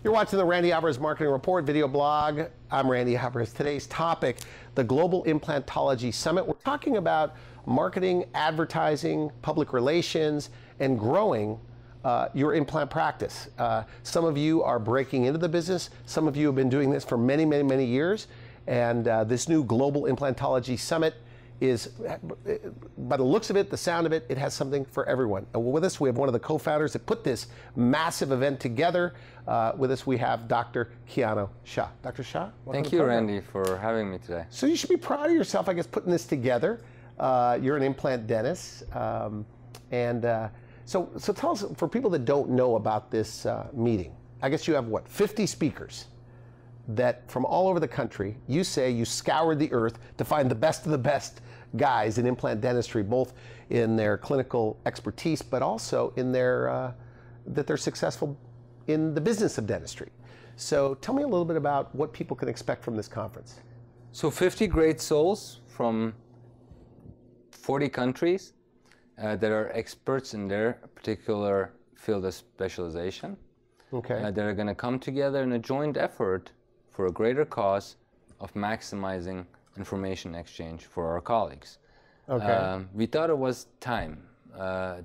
You're watching the Randy Alvarez Marketing Report video blog. I'm Randy Alvarez. Today's topic, the Global Implantology Summit. We're talking about marketing, advertising, public relations, and growing your implant practice. Some of you are breaking into the business. Some of you have been doing this for many, many, many years. And this new Global Implantology Summit is, by the looks of it, the sound of it, it has something for everyone. And with us, we have one of the co-founders that put this massive event together. With us, we have Dr. Shah. Dr. Shah, thank you, Randy, for having me today. So you should be proud of yourself, I guess, putting this together. You're an implant dentist. So tell us, for people that don't know about this meeting, I guess you have, what, 50 speakers that from all over the country. You say you scoured the earth to find the best of the best guys in implant dentistry, both in their clinical expertise, but also in their, that they're successful in the business of dentistry. So tell me a little bit about what people can expect from this conference. So 50 great souls from 40 countries that are experts in their particular field of specialization. Okay. That are going to come together in a joint effort for a greater cause of maximizing information exchange for our colleagues. Okay. We thought it was time.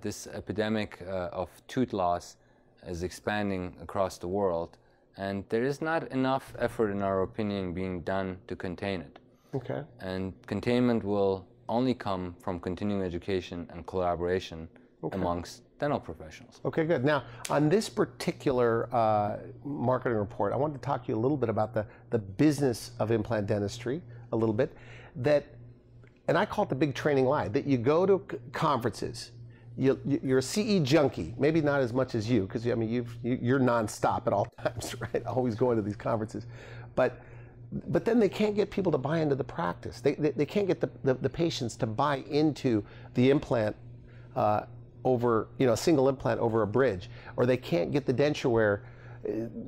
This epidemic of tooth loss is expanding across the world, and there is not enough effort, in our opinion, being done to contain it. Okay. And containment will only come from continuing education and collaboration amongst dental professionals. Okay, good. Now, on this particular marketing report, I wanted to talk to you a little bit about the business of implant dentistry, a little bit. And I call it the big training lie, that you go to conferences, you're a CE junkie, maybe not as much as you, because I mean, you're nonstop at all times, right? Always going to these conferences. But then they can't get people to buy into the practice. They can't get the patients to buy into the implant over, a single implant over a bridge, or they can't get the denture where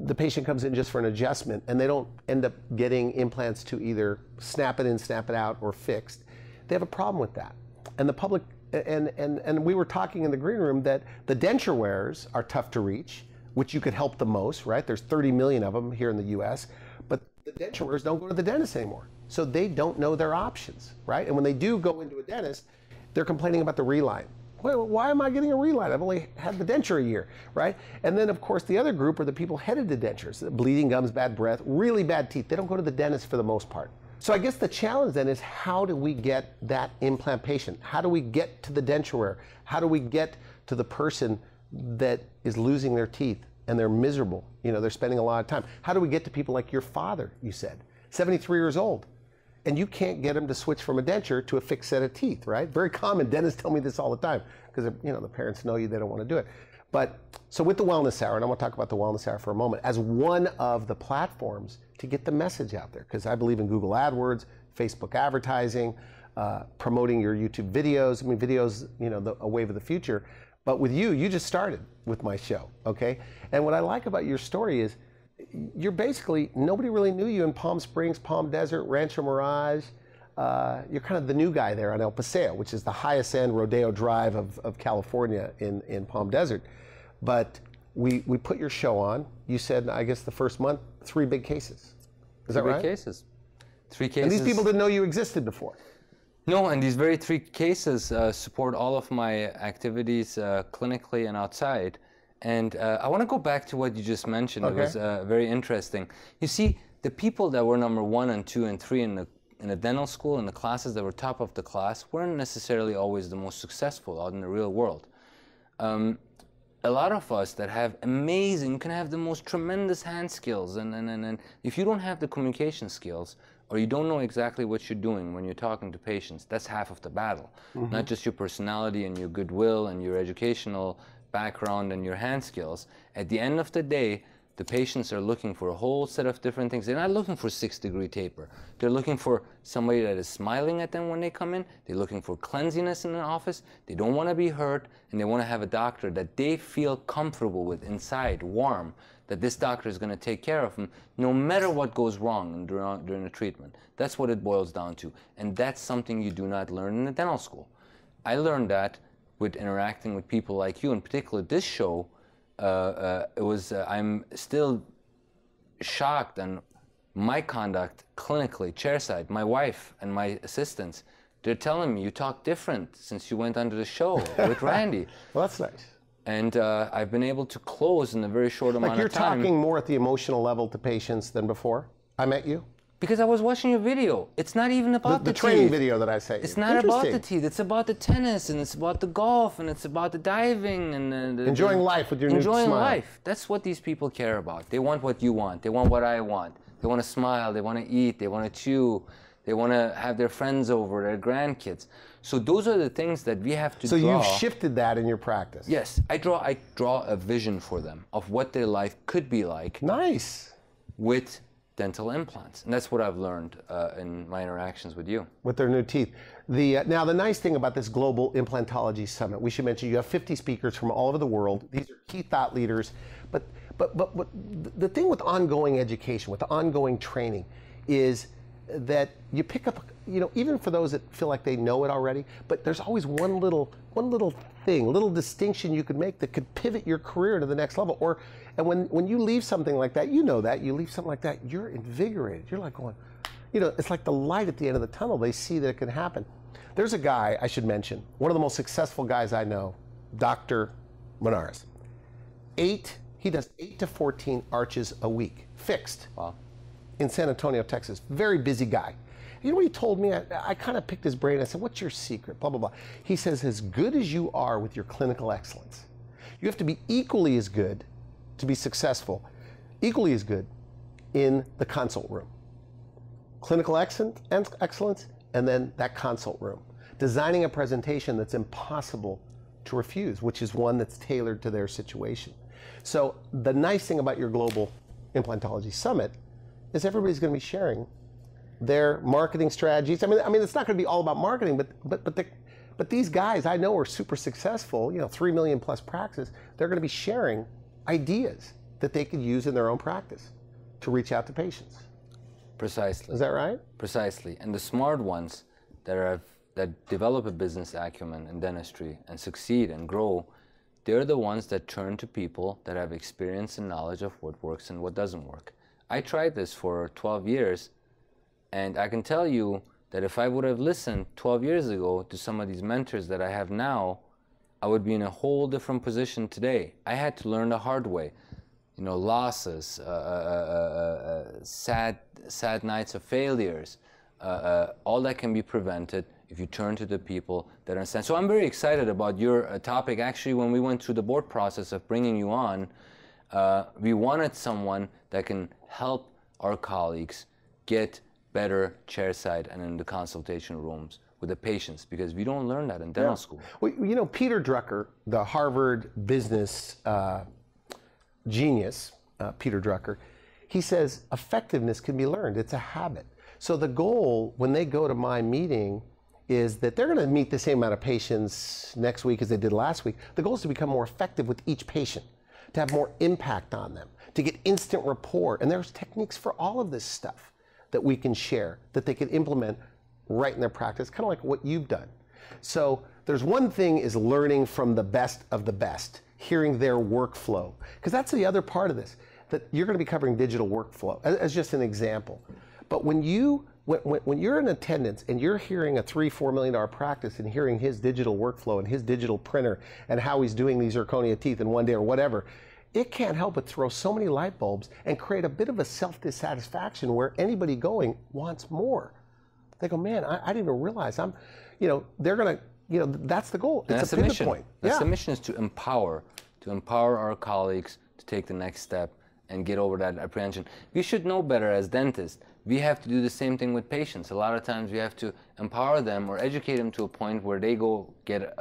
the patient comes in just for an adjustment and they don't end up getting implants to either snap it in, snap it out, or fixed. They have a problem with that. And the public, and we were talking in the green room that the denture wearers are tough to reach, which you could help the most, right? There's 30 million of them here in the US, but the denture wearers don't go to the dentist anymore. So they don't know their options, right? And when they do go into a dentist, they're complaining about the reline. Well, why am I getting a reline? I've only had the denture a year, right? And then, of course, the other group are the people headed to dentures. Bleeding gums, bad breath, really bad teeth. They don't go to the dentist for the most part. So I guess the challenge then is, how do we get that implant patient? How do we get to the denture wearer? How do we get to the person that is losing their teeth and they're miserable? They're spending a lot of time. How do we get to people like your father, you said, 73 years old? And you can't get them to switch from a denture to a fixed set of teeth, right? Very common. Dentists tell me this all the time, because the parents know you, they don't want to do it. But so with the Wellness Hour, and I want to talk about the Wellness Hour for a moment, as one of the platforms to get the message out there, because I believe in Google AdWords, Facebook advertising, promoting your YouTube videos. I mean, videos, a wave of the future. But with you just started with my show, okay? And what I like about your story is, you're basically, nobody really knew you in Palm Springs, Palm Desert, Rancho Mirage. You're kind of the new guy there on El Paseo, which is the highest end Rodeo Drive of California in Palm Desert. But we put your show on. You said, I guess the first month, 3 big cases. Is that right? 3 cases. 3 cases. And these people didn't know you existed before. No, and these very 3 cases support all of my activities clinically and outside. And I want to go back to what you just mentioned. Okay. It was very interesting. You see, the people that were number 1 and 2 and 3 in the dental school, in the classes that were top of the class, weren't necessarily always the most successful out in the real world. A lot of us that have amazing, can have the most tremendous hand skills, and if you don't have the communication skills, or you don't know exactly what you're doing when you're talking to patients, that's half of the battle. Mm-hmm. Not just your personality and your goodwill and your educational background and your hand skills. At the end of the day, the patients are looking for a whole set of different things. They're not looking for 6-degree taper. They're looking for somebody that is smiling at them when they come in. They're looking for cleanliness in the office. They don't want to be hurt, and they want to have a doctor that they feel comfortable with inside, warm, that this doctor is going to take care of them no matter what goes wrong during the treatment. That's what it boils down to. And that's something you do not learn in the dental school. I learned that with interacting with people like you, in particular this show. I'm still shocked on my conduct clinically, chairside. My wife and my assistants, they're telling me, you talk different since you went onto the show with Randy. Well, that's nice. And I've been able to close in a very short amount Like of time. you're talking more at the emotional level to patients than before I met you? Because I was watching your video. It's not even about The teeth. training video that I sent you. It's not about the teeth. It's about the tennis, and it's about the golf, and it's about the diving, and enjoying life with your new smile. Enjoying life. That's what these people care about. They want what you want. They want what I want. They want to smile. They want to eat. They want to chew. They want to have their friends over, their grandkids. So those are the things that we have to draw. So you've shifted that in your practice. Yes, I draw a vision for them of what their life could be like. Nice. With dental implants, and that's what I've learned in my interactions with you. With their new teeth. Now the nice thing about this Global Implantology Summit, we should mention you have 50 speakers from all over the world. These are key thought leaders, but the thing with ongoing education, with the ongoing training, is that you pick up, even for those that feel like they know it already, but there's always one little thing, little distinction you could make that could pivot your career to the next level. And when you leave something like that, you leave something like that, you're invigorated. You're like going, it's like the light at the end of the tunnel. They see that it can happen. There's a guy I should mention, one of the most successful guys I know, Dr. Monares. He does 8 to 14 arches a week, fixed. Wow. In San Antonio, Texas. Very busy guy. You know what he told me? I kind of picked his brain. I said, what's your secret? Blah, blah, blah. He says, as good as you are with your clinical excellence, you have to be equally as good to be successful, equally as good in the consult room. Clinical excellence, and then that consult room. Designing a presentation that's impossible to refuse, which is one that's tailored to their situation. So the nice thing about your Global Implantology Summit is everybody's going to be sharing their marketing strategies. I mean, it's not going to be all about marketing, but these guys I know are super successful. 3 million plus practices. They're going to be sharing ideas that they could use in their own practice to reach out to patients. Precisely. Is that right? Precisely. And the smart ones that develop a business acumen in dentistry and succeed and grow, they're the ones that turn to people that have experience and knowledge of what works and what doesn't work. I tried this for 12 years, and I can tell you that if I would have listened 12 years ago to some of these mentors that I have now, I would be in a whole different position today. I had to learn the hard way. Losses, sad nights of failures, all that can be prevented if you turn to the people that understand. So I'm very excited about your topic. Actually, when we went through the board process of bringing you on, we wanted someone that can help our colleagues get better chairside and in the consultation rooms with the patients, because we don't learn that in dental school. Well, Peter Drucker, the Harvard business genius, Peter Drucker, he says effectiveness can be learned. It's a habit. So the goal when they go to my meeting is that they're going to meet the same amount of patients next week as they did last week. The goal is to become more effective with each patient, to have more impact on them, to get instant rapport. And there's techniques for all of this stuff that we can share, that they can implement right in their practice, kind of like what you've done. So there's one thing is learning from the best of the best, hearing their workflow, because that's the other part of this, that you're going to be covering digital workflow as just an example. But when you're in attendance and you're hearing a $3-4 million practice and hearing his digital workflow and his digital printer and how he's doing these zirconia teeth in one day or whatever, it can't help but throw so many light bulbs and create a bit of a self-dissatisfaction where anybody going wants more. They go, man, I didn't even realize they're going to, that's the goal. It's a pivot point. That's the mission, is to empower our colleagues to take the next step and get over that apprehension. We should know better as dentists. We have to do the same thing with patients. A lot of times we have to empower them or educate them to a point where they go get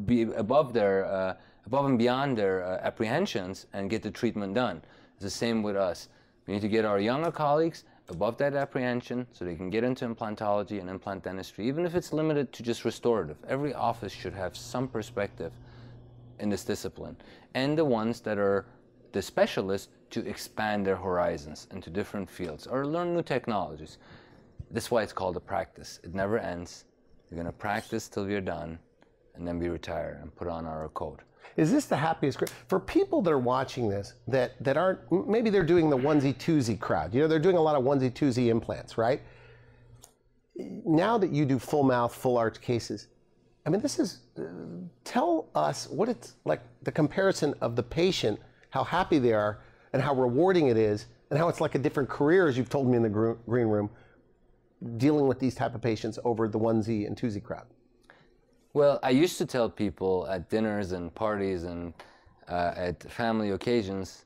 be above and beyond their apprehensions and get the treatment done. It's the same with us. We need to get our younger colleagues above that apprehension so they can get into implantology and implant dentistry, even if it's limited to just restorative. Every office should have some perspective in this discipline. And the ones that are the specialists to expand their horizons into different fields or learn new technologies. That's why it's called a practice. It never ends. We're going to practice till we're done, and then we retire and put on our coat. Is this the happiest for people that are watching this that aren't, maybe they're doing the onesie twosie crowd, you know, they're doing a lot of onesie twosie implants, right? Now that you do full mouth, full arch cases, I mean, this is, tell us what it's like, the comparison of the patient, how happy they are and how rewarding it is, and how it's like a different career, as you've told me in the green room, dealing with these type of patients over the onesie and twosie crowd. Well, I used to tell people at dinners and parties and at family occasions,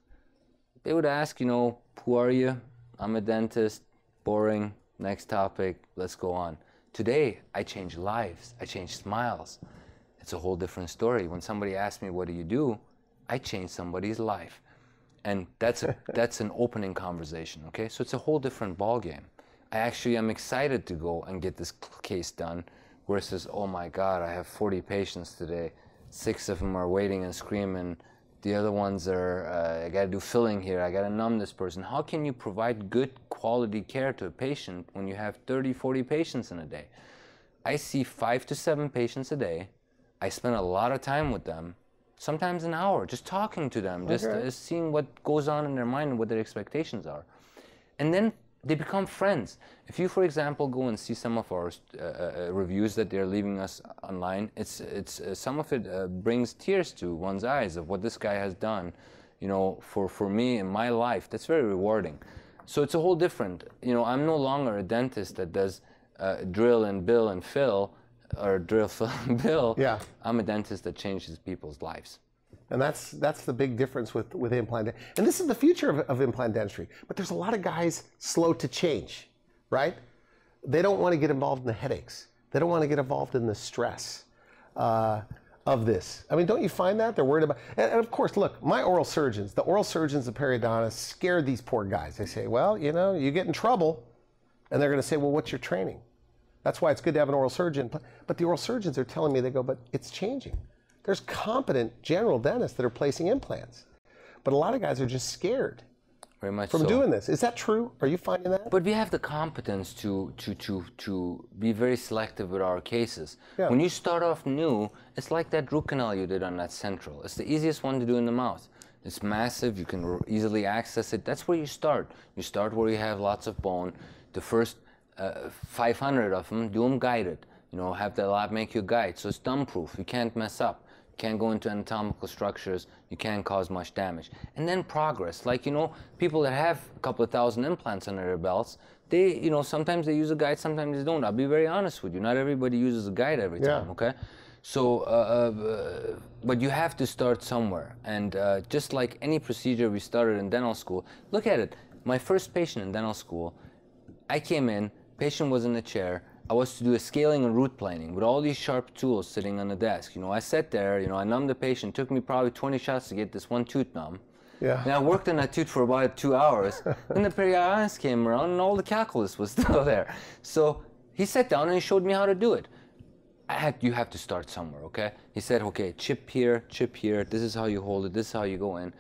they would ask, you know, who are you? I'm a dentist, boring, next topic, let's go on. Today, I change lives, I change smiles. It's a whole different story. When somebody asks me, what do you do? I change somebody's life. And that's an opening conversation, okay? So it's a whole different ballgame. I actually am excited to go and get this case done, versus, oh my God, I have 40 patients today. 6 of them are waiting and screaming. The other ones are, I gotta do filling here, I gotta numb this person. How can you provide good quality care to a patient when you have 30, 40 patients in a day? I see 5 to 7 patients a day. I spend a lot of time with them, sometimes an hour, just talking to them, just seeing what goes on in their mind and what their expectations are. And then they become friends. If you, for example, go and see some of our reviews that they're leaving us online, some of it brings tears to one's eyes of what this guy has done, you know, for me in my life. That's very rewarding. So it's a whole different, you know, I'm no longer a dentist that does drill and bill and fill, or drill, fill, and bill. Yeah. I'm a dentist that changes people's lives. And that's the big difference with implant. And this is the future of implant dentistry. But there's a lot of guys slow to change, right? They don't want to get involved in the headaches. They don't want to get involved in the stress of this. I mean, don't you find that? They're worried about, and of course, look, my oral surgeons, the oral surgeons, the periodontists, scared these poor guys. They say, well, you know, you get in trouble. And they're going to say, well, what's your training? That's why it's good to have an oral surgeon. But the oral surgeons are telling me, they go, but it's changing. There's competent general dentists that are placing implants. But a lot of guys are just scared Very much from so. doing this. Is that true? Are you finding that? But we have the competence to be very selective with our cases. Yeah. When you start off new, it's like that root canal you did on that central. It's the easiest one to do in the mouth. It's massive, you can easily access it. That's where you start. You start where you have lots of bone. The first 500 of them, do them guided. You know, have the lab make you a guide. So it's dumb-proof, you can't mess up. Can't go into anatomical structures, you can't cause much damage. And then progress, like, you know, people that have a couple of thousand implants under their belts, they, you know, sometimes they use a guide, sometimes they don't. I'll be very honest with you, not everybody uses a guide every time, okay? So, but you have to start somewhere. And just like any procedure we started in dental school, look at it. My first patient in dental school, I came in, patient was in a chair, I was to do a scaling and root planing with all these sharp tools sitting on the desk. You know, I sat there, you know, I numbed the patient. It took me probably 20 shots to get this one tooth numb. Yeah. And I worked on that tooth for about 2 hours. Then the periodontist came around and all the calculus was still there. So he sat down and he showed me how to do it. You have to start somewhere, okay? He said, okay, chip here, this is how you hold it, this is how you go in.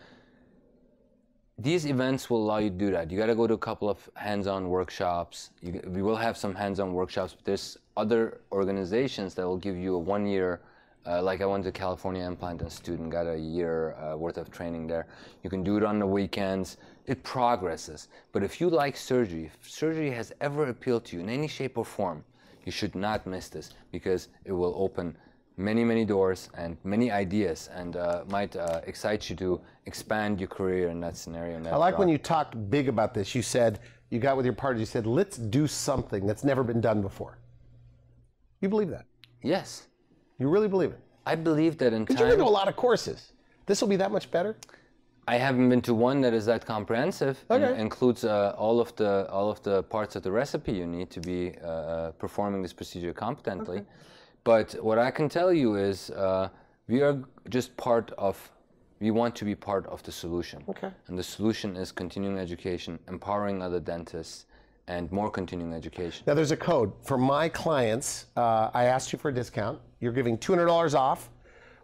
These events will allow you to do that. You got to go to a couple of hands-on workshops. We will have some hands-on workshops, but there's other organizations that will give you a 1 year, like I went to California Implant Institute and got a year worth of training there. You can do it on the weekends. It progresses. But if you like surgery, if surgery has ever appealed to you in any shape or form, you should not miss this, because it will open many, many doors and many ideas, and might excite you to expand your career in that scenario. In that I like route. when you talked big about this. You said, you got with your partner, you said, let's do something that's never been done before. You believe that? Yes. You really believe it? I believe that in time... Because you've been to a lot of courses. This will be that much better? I haven't been to one that is that comprehensive. Okay. And includes all of the parts of the recipe you need to be performing this procedure competently. Okay. But what I can tell you is we are just we want to be part of the solution. Okay. And the solution is continuing education, empowering other dentists, and more continuing education. Now there's a code. For my clients, I asked you for a discount. You're giving $200 off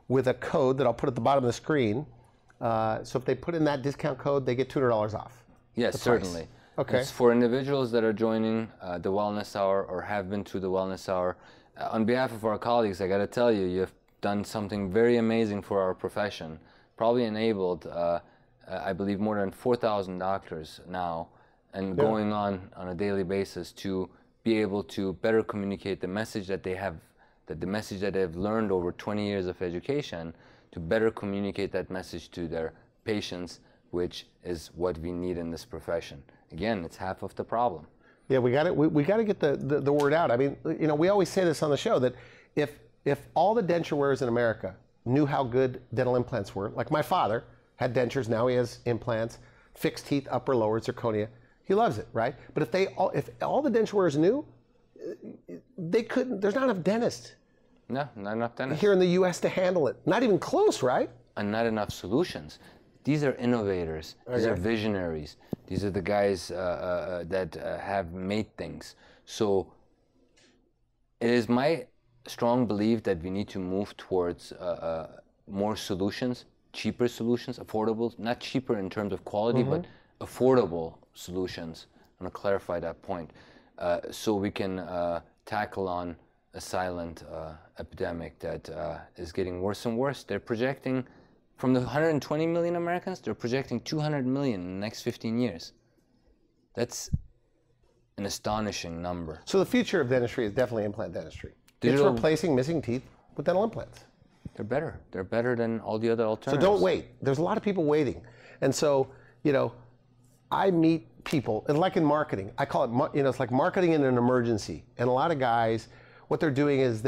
with a code that I'll put at the bottom of the screen. So if they put in that discount code, they get $200 off. Yes, certainly. Okay. It's for individuals that are joining the Wellness Hour or have been to the Wellness Hour. On behalf of our colleagues, I got to tell you, you have done something very amazing for our profession, probably enabled, I believe, more than 4,000 doctors now, and going on a daily basis to be able to better communicate the message that they have, that the message that they've learned over 20 years of education, to better communicate that message to their patients, which is what we need in this profession. Again, it's half of the problem. Yeah, we got to get the word out. I mean, you know, we always say this on the show that if all the denture wearers in America knew how good dental implants were, like my father had dentures, now he has implants, fixed teeth, upper, lower, zirconia. He loves it, right? But if all the denture wearers knew, they couldn't. There's not enough dentists. No, not enough dentists here in the U.S. to handle it. Not even close, right? And not enough solutions. These are innovators. These are visionaries. These are the guys that have made things. So it is my strong belief that we need to move towards more solutions, cheaper solutions, affordable, not cheaper in terms of quality, but affordable solutions. I'm going to clarify that point. So we can tackle on a silent epidemic that is getting worse and worse. They're projecting, from the 120 million Americans, they're projecting 200 million in the next 15 years. That's an astonishing number. So the future of dentistry is definitely implant dentistry. It's replacing missing teeth with dental implants. They're better. They're better than all the other alternatives. So don't wait. There's a lot of people waiting. And so, you know, I meet people, and like in marketing, I call it, you know, it's like marketing in an emergency. And a lot of guys, what they're doing is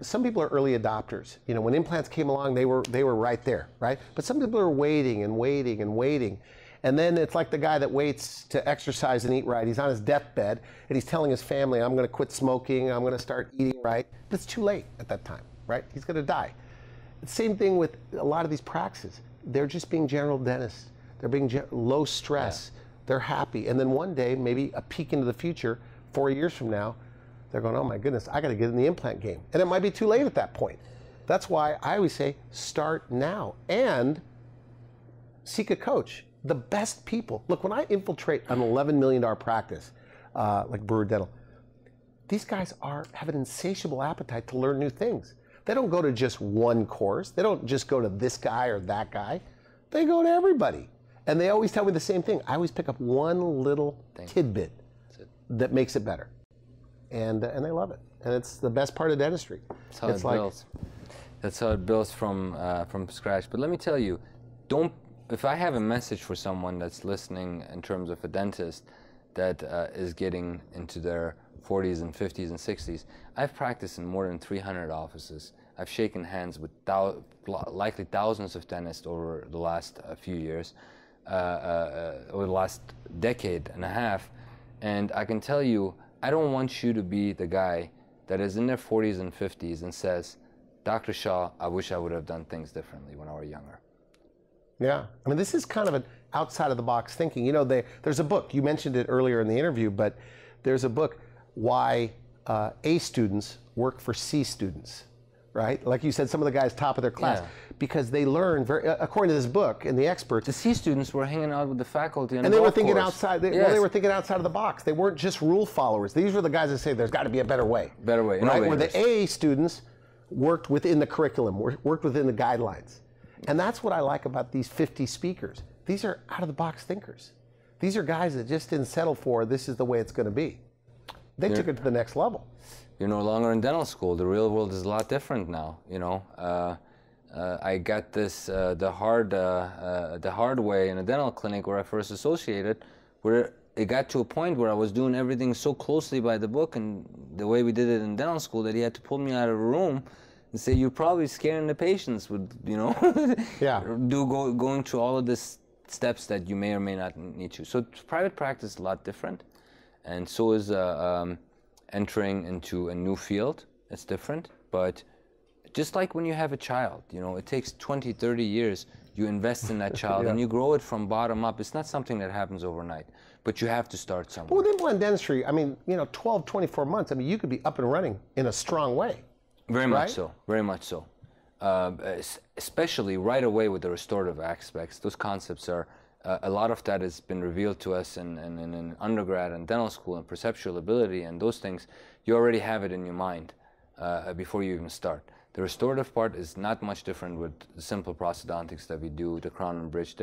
some people are early adopters. You know, when implants came along, they were right there, right? But some people are waiting and waiting and waiting. And then it's like the guy that waits to exercise and eat right. He's on his deathbed and he's telling his family, I'm going to quit smoking, I'm going to start eating right. But it's too late at that time, right? He's going to die. The same thing with a lot of these practices. They're just being general dentists. They're being low stress. Yeah. They're happy. And then one day, maybe a peek into the future, 4 years from now, they're going, oh my goodness, I got to get in the implant game. And it might be too late at that point. That's why I always say, start now and seek a coach. The best people. Look, when I infiltrate an $11 million practice, like Brewer Dental, these guys have an insatiable appetite to learn new things. They don't go to just one course. They don't just go to this guy or that guy. They go to everybody. And they always tell me the same thing. I always pick up one little tidbit that makes it better. And they love it. And it's the best part of dentistry. That's how it builds. That's how it builds from scratch. But let me tell you, if I have a message for someone that's listening in terms of a dentist that is getting into their 40s and 50s and 60s, I've practiced in more than 300 offices. I've shaken hands with likely thousands of dentists over the last few years, over the last decade and a half. And I can tell you, I don't want you to be the guy that is in their 40s and 50s and says, Dr. Shah, I wish I would have done things differently when I was younger. Yeah, I mean, this is kind of an outside of the box thinking. You know, there's a book, you mentioned it earlier in the interview, but there's a book, Why A students work for C students, right? Like you said, some of the guys top of their class, because they learn, according to this book and the experts. The C students were hanging out with the faculty and they were thinking outside, they were thinking outside of the box. They weren't just rule followers. These were the guys that say there's got to be a better way. Better way, right? Where the A students worked within the curriculum, worked within the guidelines. And that's what I like about these 50 speakers. These are out-of-the-box thinkers. These are guys that just didn't settle for this is the way it's going to be. They took it to the next level. You're no longer in dental school. The real world is a lot different now. You know, I got this the hard way in a dental clinic where I first associated, where it got to a point where I was doing everything so closely by the book and the way we did it in dental school that he had to pull me out of a room and say, you're probably scaring the patients with, you know, going through all of these steps that you may or may not need to. So private practice is a lot different, and so is entering into a new field. It's different, but just like when you have a child, you know, it takes 20, 30 years. You invest in that child and you grow it from bottom up. It's not something that happens overnight, but you have to start somewhere. Well, with implant dentistry, I mean, you know, 12, 24 months, I mean, you could be up and running in a strong way. Very much so, very much so. Especially right away with the restorative aspects. Those concepts are, a lot of that has been revealed to us in undergrad and dental school, and perceptual ability and those things. You already have it in your mind before you even start. The restorative part is not much different with the simple prosthodontics that we do, the crown and bridge.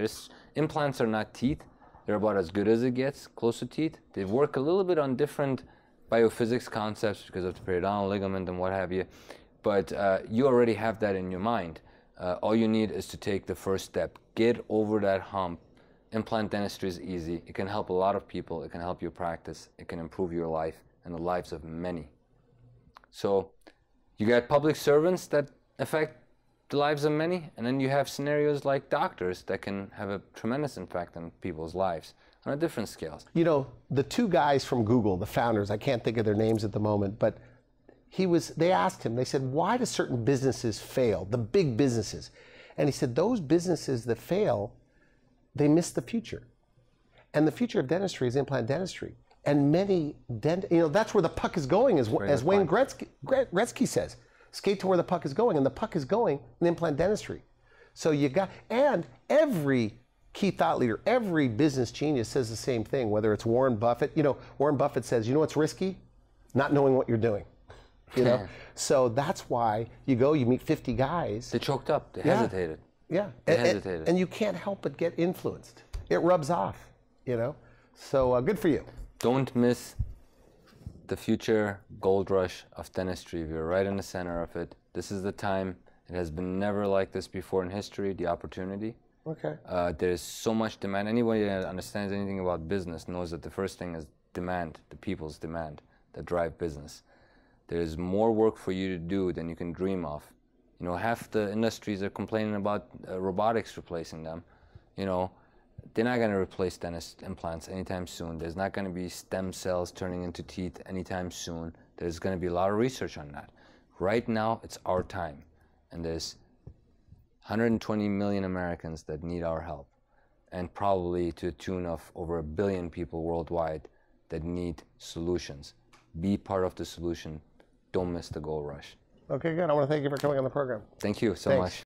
Implants are not teeth. They're about as good as it gets, close to teeth. They work a little bit on different biophysics concepts because of the periodontal ligament and what have you. But you already have that in your mind. All you need is to take the first step. Get over that hump. Implant dentistry is easy. It can help a lot of people. It can help your practice. It can improve your life and the lives of many. So you got public servants that affect the lives of many, and then you have scenarios like doctors that can have a tremendous impact on people's lives on a different scales. You know, the two guys from Google, the founders, I can't think of their names at the moment, but they asked him, they said, why do certain businesses fail, the big businesses? And he said, those businesses that fail, they miss the future. And the future of dentistry is implant dentistry. And many, that's where the puck is going, as Wayne Gretzky says. Skate to where the puck is going, and the puck is going in implant dentistry. So and every key thought leader, every business genius says the same thing, whether it's Warren Buffett. Warren Buffett says, you know what's risky? Not knowing what you're doing. So that's why you meet 50 guys. They choked up, they hesitated. Yeah, they hesitated. And you can't help but get influenced. It rubs off, So good for you. Don't miss the future gold rush of dentistry. We're right in the center of it. This is the time. It has been never like this before in history, the opportunity. Okay. There's so much demand. Anybody that understands anything about business knows that the first thing is demand, the people's demand that drive business. There's more work for you to do than you can dream of. Half the industries are complaining about robotics replacing them. They're not going to replace dentist implants anytime soon. There's not going to be stem cells turning into teeth anytime soon. There's going to be a lot of research on that. Right now, it's our time. And there's 120 million Americans that need our help. And probably to the tune of over 1 billion people worldwide that need solutions. Be part of the solution. Don't miss the gold rush. Okay, good. I want to thank you for coming on the program. Thank you so much.